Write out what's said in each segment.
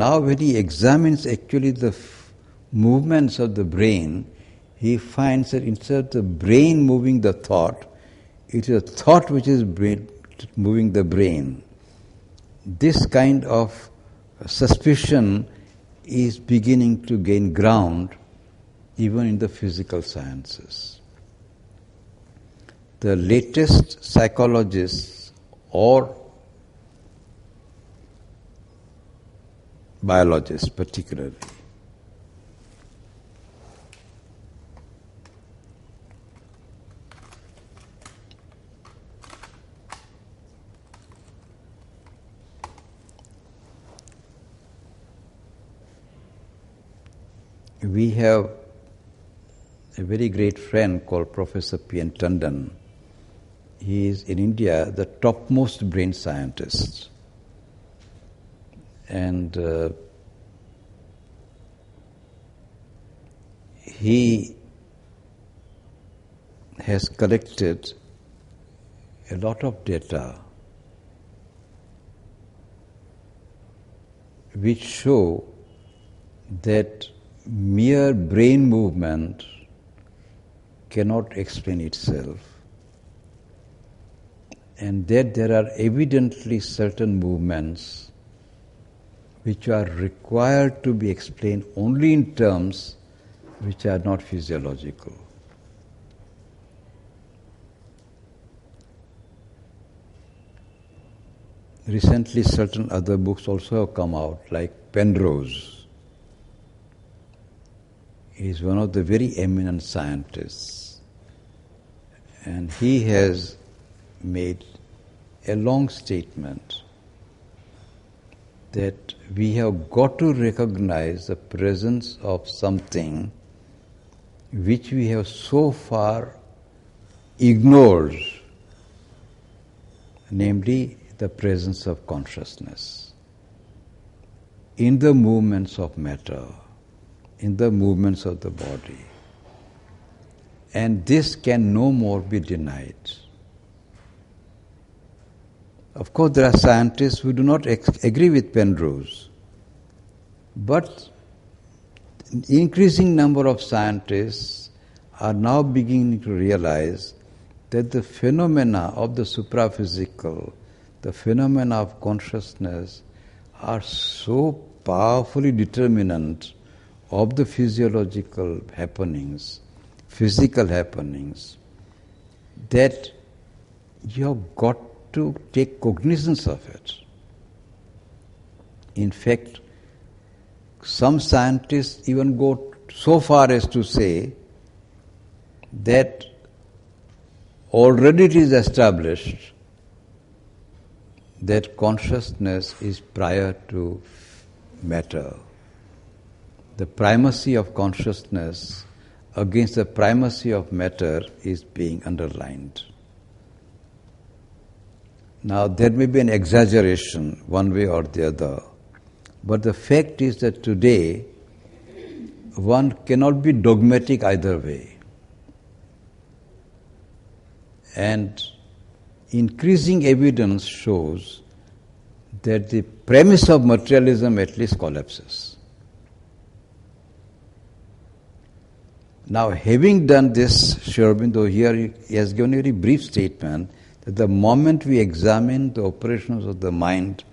Now when he examines actually the movements of the brain, he finds that instead of the brain moving the thought, it is a thought which is moving the brain. This kind of suspicion is beginning to gain ground even in the physical sciences. The latest psychologists or biologists particularly we have a very great friend called Professor P.N. Tandon. He is in India the topmost brain scientist. And he has collected a lot of data which show that mere brain movement cannot explain itself, and that there are evidently certain movements which are required to be explained only in terms which are not physiological. Recently, certain other books also have come out, like Penrose. He is one of the very eminent scientists, and he has made a long statement that we have got to recognize the presence of something which we have so far ignored, namely the presence of consciousness in the movements of matter, in the movements of the body. And this can no more be denied. Of course, there are scientists who do not agree with Penrose, but an increasing number of scientists are now beginning to realize that the phenomena of the supraphysical, the phenomena of consciousness, are so powerfully determinant of the physiological happenings, physical happenings, that you have got to take cognizance of it. In fact, some scientists even go so far as to say that already it is established that consciousness is prior to matter. The primacy of consciousness against the primacy of matter is being underlined. Now, there may be an exaggeration one way or the other, but the fact is that today one cannot be dogmatic either way. And increasing evidence shows that the premise of materialism at least collapses. Now, having done this, Aurobindo here he has given a very brief statement that the moment we examine the operations of the mind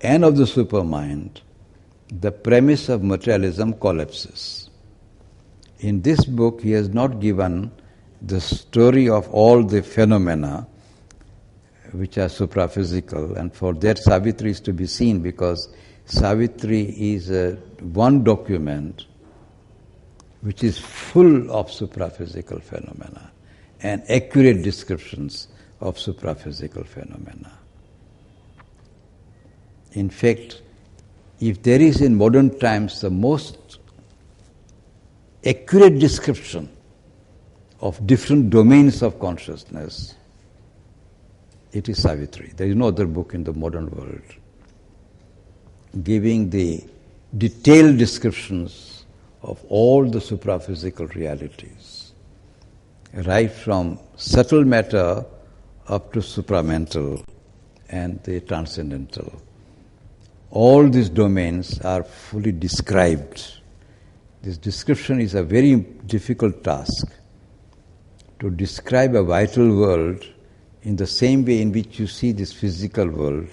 and of the supermind, the premise of materialism collapses. In this book, he has not given the story of all the phenomena which are supraphysical, and for that Savitri is to be seen, because Savitri is one document which is full of supraphysical phenomena and accurate descriptions of supraphysical phenomena. In fact, if there is in modern times the most accurate description of different domains of consciousness, it is Savitri. There is no other book in the modern world giving the detailed descriptions of all the supraphysical realities, right from subtle matter up to supramental and the transcendental. all these domains are fully described. This description is a very difficult task. To describe a vital world in the same way in which you see this physical world.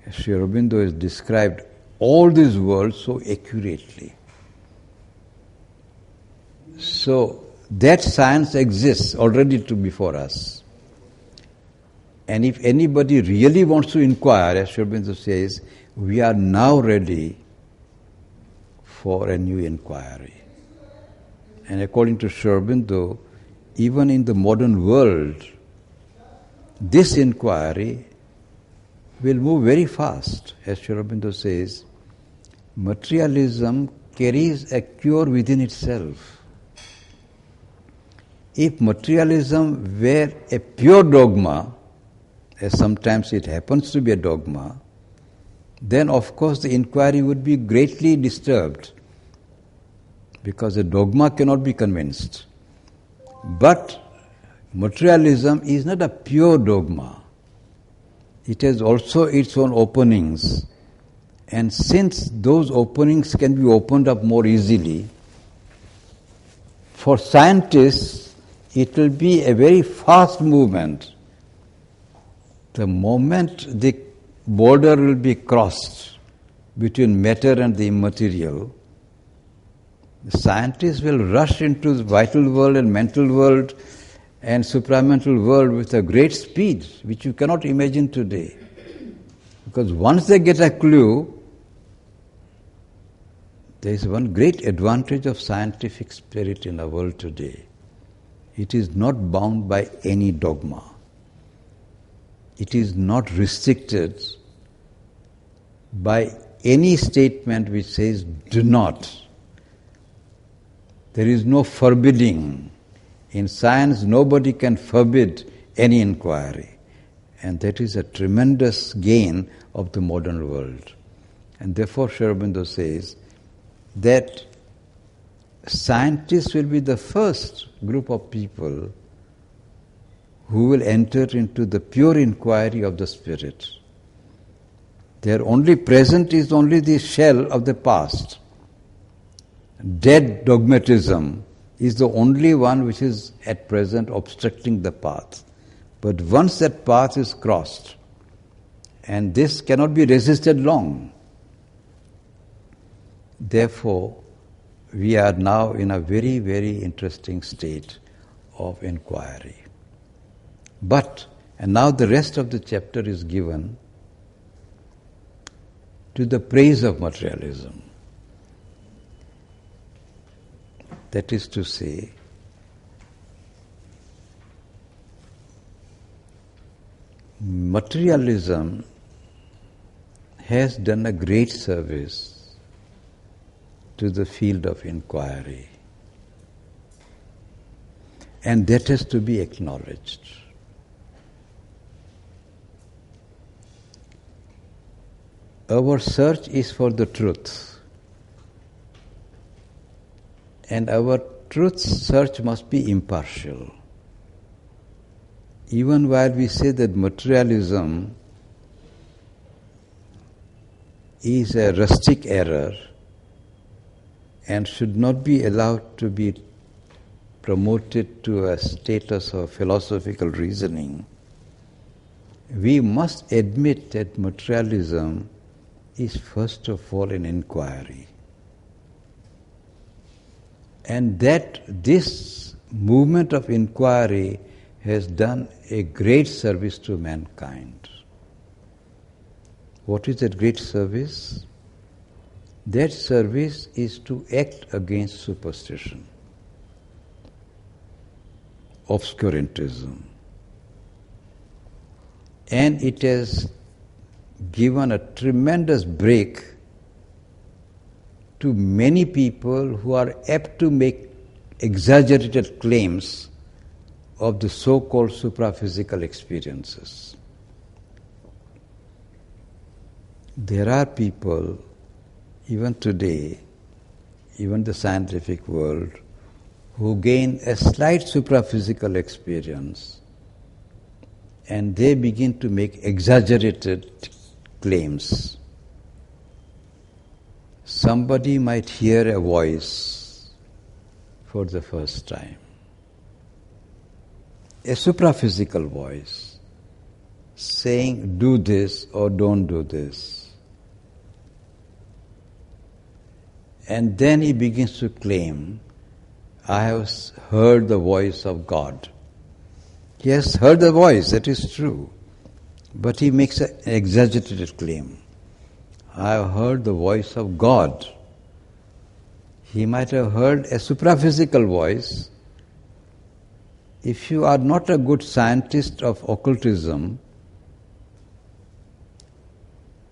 Sri Aurobindo has described all these worlds so accurately. So that science exists already before us. And if anybody really wants to inquire, as Sri Aurobindo says, we are now ready for a new inquiry. And according to Sri Aurobindo, even in the modern world, this inquiry will move very fast. As Sri Aurobindo says, materialism carries a cure within itself. If materialism were a pure dogma, as sometimes it happens to be a dogma, then of course the inquiry would be greatly disturbed, because a dogma cannot be convinced. But materialism is not a pure dogma. It has also its own openings. And since those openings can be opened up more easily, for scientists it will be a very fast movement. The moment the border will be crossed between matter and the immaterial, the scientists will rush into the vital world and mental world and supramental world with a great speed, which you cannot imagine today. Because once they get a clue, there is one great advantage of scientific spirit in the world today. It is not bound by any dogma. It is not restricted by any statement which says, do not. There is no forbidding. In science, nobody can forbid any inquiry. And that is a tremendous gain of the modern world. And therefore, Sri Aurobindo says that scientists will be the first group of people who will enter into the pure inquiry of the spirit. Their only present is only the shell of the past. Dead dogmatism is the only one which is at present obstructing the path. But once that path is crossed, and this cannot be resisted long, therefore we are now in a very, very interesting state of inquiry. But, and now the rest of the chapter is given to the praise of materialism. That is to say, materialism has done a great service to the field of inquiry, and that has to be acknowledged. Our search is for the truth, and our truth search must be impartial. Even while we say that materialism is a rustic error and should not be allowed to be promoted to a status of philosophical reasoning, we must admit that materialism is first of all an inquiry. And that this movement of inquiry has done a great service to mankind. What is that great service? That service is to act against superstition, obscurantism. And it has given a tremendous break to many people who are apt to make exaggerated claims of the so-called supraphysical experiences. There are people, even today, even the scientific world, who gain a slight supraphysical experience and they begin to make exaggerated claims. Somebody might hear a voice for the first time, a supraphysical voice saying, do this or don't do this. And then he begins to claim, I have heard the voice of God. He has heard the voice, that is true. But he makes an exaggerated claim. I have heard the voice of God. He might have heard a supraphysical voice. If you are not a good scientist of occultism,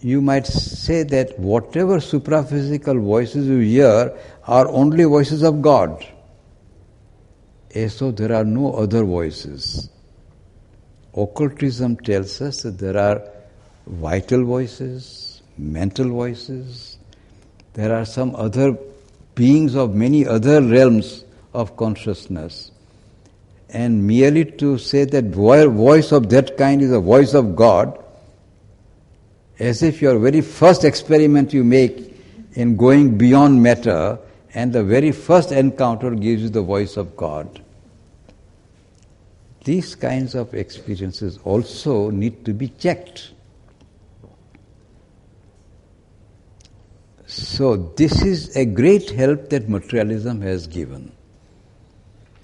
you might say that whatever supraphysical voices you hear are only voices of God. So there are no other voices. Occultism tells us that there are vital voices, mental voices. There are some other beings of many other realms of consciousness. And merely to say that voice of that kind is a voice of God, as if your very first experiment you make in going beyond matter and the very first encounter gives you the voice of God. These kinds of experiences also need to be checked. So this is a great help that materialism has given.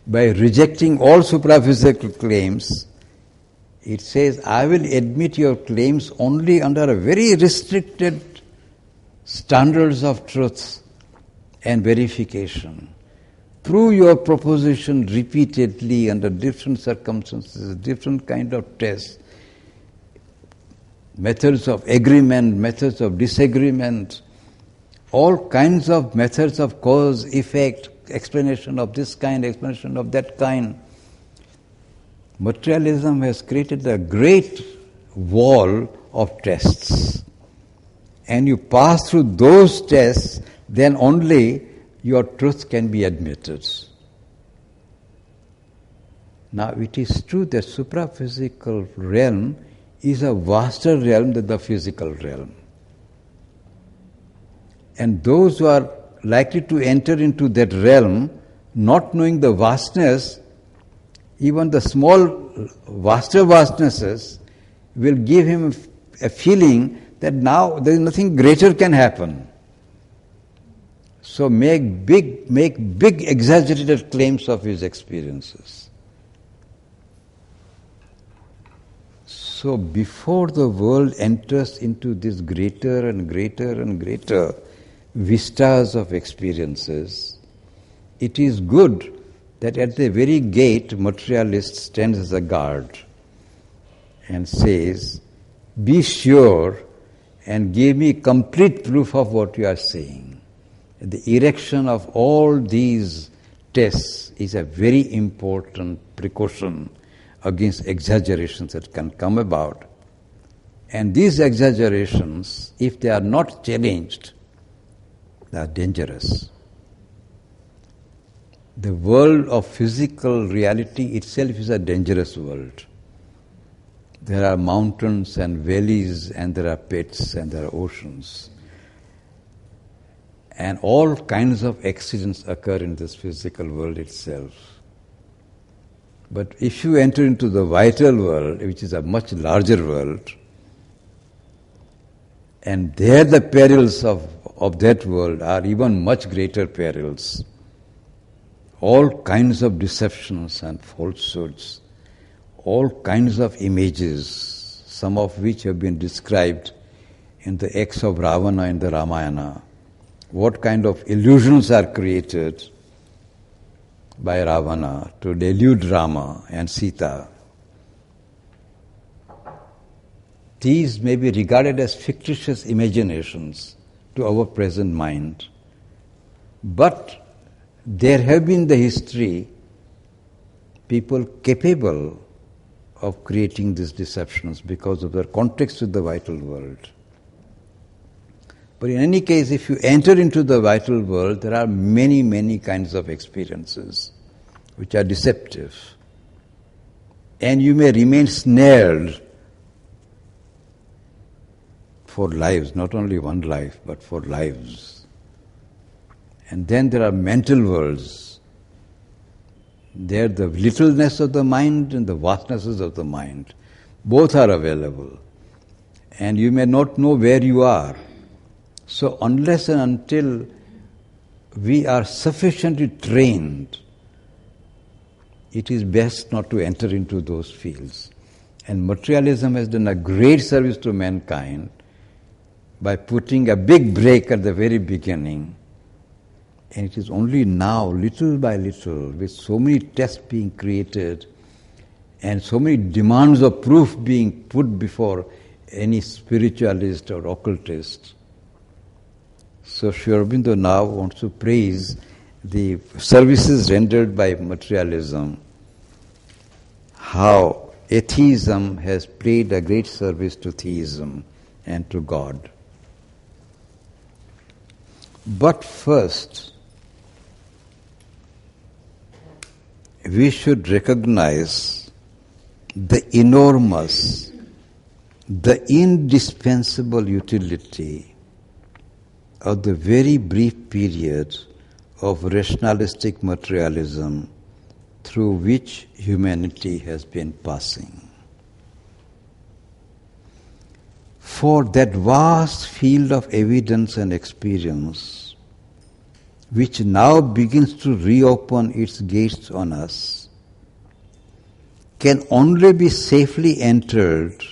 By rejecting all supraphysical claims, it says, I will admit your claims only under a very restricted standards of truth and verification. Prove your proposition repeatedly under different circumstances, different kind of tests, methods of agreement, methods of disagreement, all kinds of methods of cause, effect, explanation of this kind, explanation of that kind. Materialism has created a great wall of tests. And you pass through those tests, then only your truth can be admitted. Now it is true that supraphysical realm is a vaster realm than the physical realm. And those who are likely to enter into that realm, not knowing the vastness, even the small, vaster vastnesses will give him a feeling that now there is nothing greater can happen. So make big exaggerated claims of his experiences. So before the world enters into this greater and greater and greater vistas of experiences, it is good that at the very gate materialist stands as a guard and says, be sure and give me complete proof of what you are saying. The erection of all these tests is a very important precaution against exaggerations that can come about. And these exaggerations, if they are not challenged, they are dangerous. The world of physical reality itself is a dangerous world. There are mountains and valleys, and there are pits, and there are oceans. And all kinds of accidents occur in this physical world itself. But if you enter into the vital world, which is a much larger world, and there the perils of that world are even much greater perils. All kinds of deceptions and falsehoods, all kinds of images, some of which have been described in the acts of Ravana in the Ramayana. What kind of illusions are created by Ravana to delude Rama and Sita. These may be regarded as fictitious imaginations to our present mind. But there have been in the history people capable of creating these deceptions because of their context with the vital world. But in any case, if you enter into the vital world, there are many, many kinds of experiences which are deceptive. And you may remain snared for lives, not only one life, but for lives. And then there are mental worlds. There the littleness of the mind and the vastnesses of the mind. Both are available. And you may not know where you are. So unless and until we are sufficiently trained, it is best not to enter into those fields. And materialism has done a great service to mankind by putting a big break at the very beginning. And it is only now, little by little, with so many tests being created and so many demands of proof being put before any spiritualist or occultist. So Sri Aurobindo now wants to praise the services rendered by materialism, how atheism has played a great service to theism and to God. But first, we should recognize the enormous, the indispensable utility of the very brief period of rationalistic materialism through which humanity has been passing. For that vast field of evidence and experience, which now begins to reopen its gates on us, can only be safely entered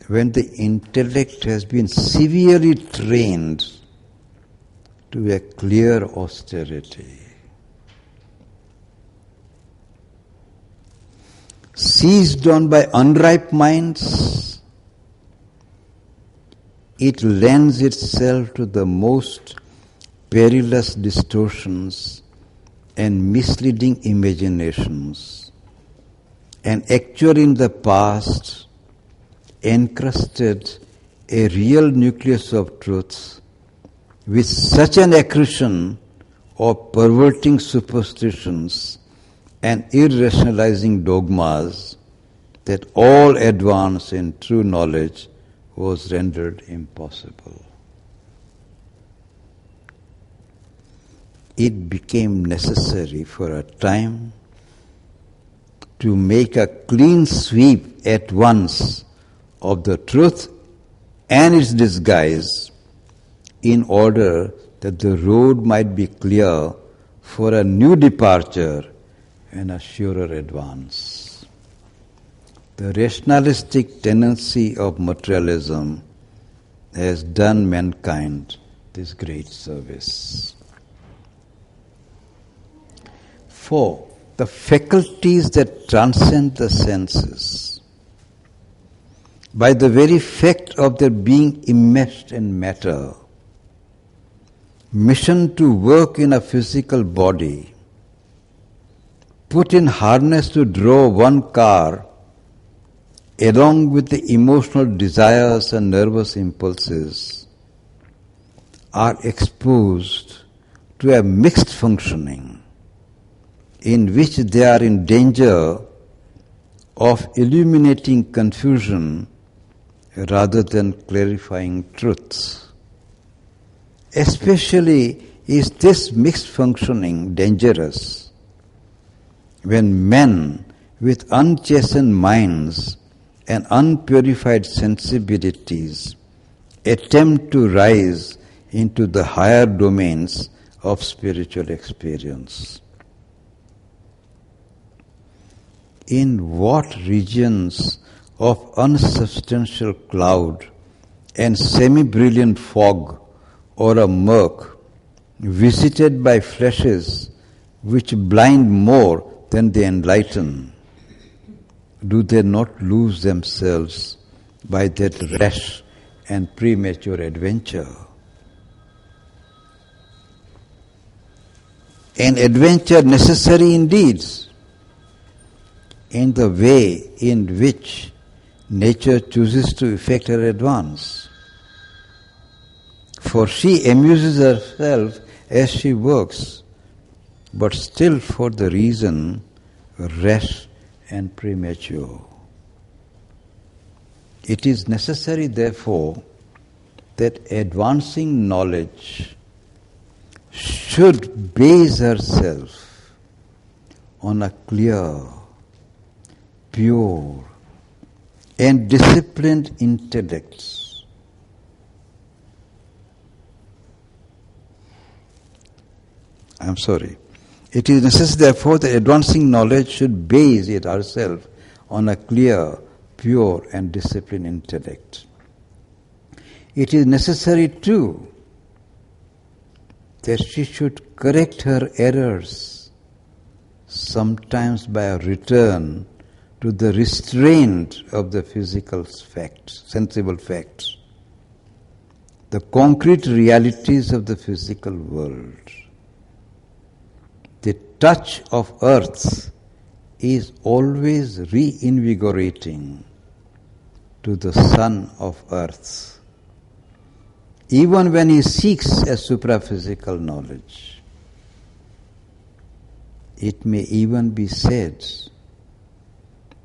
when the intellect has been severely trained to a clear austerity. Seized on by unripe minds, it lends itself to the most perilous distortions and misleading imaginations, and actually in the past encrusted a real nucleus of truth with such an accretion of perverting superstitions and irrationalizing dogmas that all advance in true knowledge was rendered impossible. It became necessary for a time to make a clean sweep at once of the truth and its disguise in order that the road might be clear for a new departure and a surer advance. The rationalistic tendency of materialism has done mankind this great service. 4. The faculties that transcend the senses, by the very fact of their being enmeshed in matter, mission to work in a physical body, put in harness to draw one car along with the emotional desires and nervous impulses, are exposed to a mixed functioning in which they are in danger of illuminating confusion rather than clarifying truths. Especially is this mixed functioning dangerous when men with unchastened minds and unpurified sensibilities attempt to rise into the higher domains of spiritual experience. In what regions of unsubstantial cloud and semi-brilliant fog or a murk, visited by flashes which blind more than they enlighten, do they not lose themselves by that rash and premature adventure? An adventure necessary indeed, in the way in which nature chooses to effect her advance. For she amuses herself as she works, but still for the reason rash and premature. It is necessary, therefore, that advancing knowledge should base herself on a clear, pure, and disciplined intellect. I'm sorry. It is necessary, therefore, that advancing knowledge should base it herself on a clear, pure, and disciplined intellect. It is necessary, too, that she should correct her errors, sometimes by a return to the restraint of the physical facts, sensible facts, the concrete realities of the physical world. The touch of earth is always reinvigorating to the son of earth, even when he seeks a supraphysical knowledge. It may even be said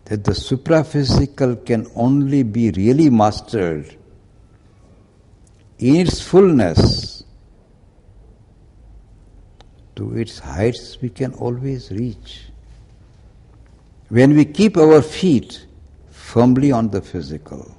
that the supraphysical can only be really mastered in its fullness. To its heights we can always reach when we keep our feet firmly on the physical.